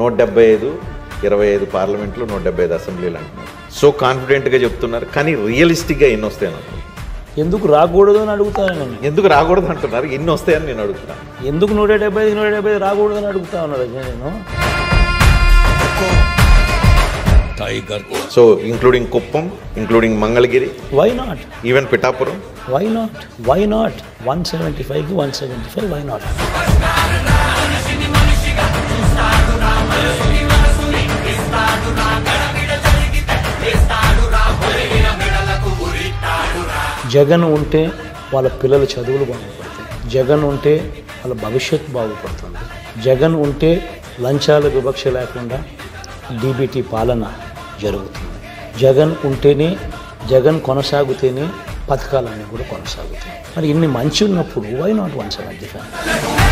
175 25 పార్లమెంట్లు 175 అసెంబ్లీలు అంటున్నారు. సో కాన్ఫిడెంట్గా చెప్తున్నారు, కానీ రియలిస్టిక్గా ఎన్ని వస్తాయని అంటున్నారు. ఎందుకు రాకూడదు అని అడుగుతాను నేను. ఎందుకు రాకూడదు అంటున్నారు, ఎన్ని వస్తాయని నేను అడుగుతున్నాను. ఎందుకు 175 రాకూడదు అని అడుగుతా ఉన్నాడు నేను. So including Kuppam, including Mangalagiri, why not, even Pithapuram, why not, why not 175కి 175, వై నాట్. జగన్ ఉంటే వాళ్ళ పిల్లల చదువులు బాగుపడతాయి, జగన్ ఉంటే వాళ్ళ భవిష్యత్తు బాగుపడుతుంది, జగన్ ఉంటే లంచాల వివక్ష లేకుండా డీబీటీ పాలన జరుగుతుంది, జగన్ ఉంటేనే, జగన్ కొనసాగితేనే పథకాలన్నీ కూడా కొనసాగుతాయి. మరి ఇన్ని మంచి ఉన్నప్పుడు వై నాట్ 175?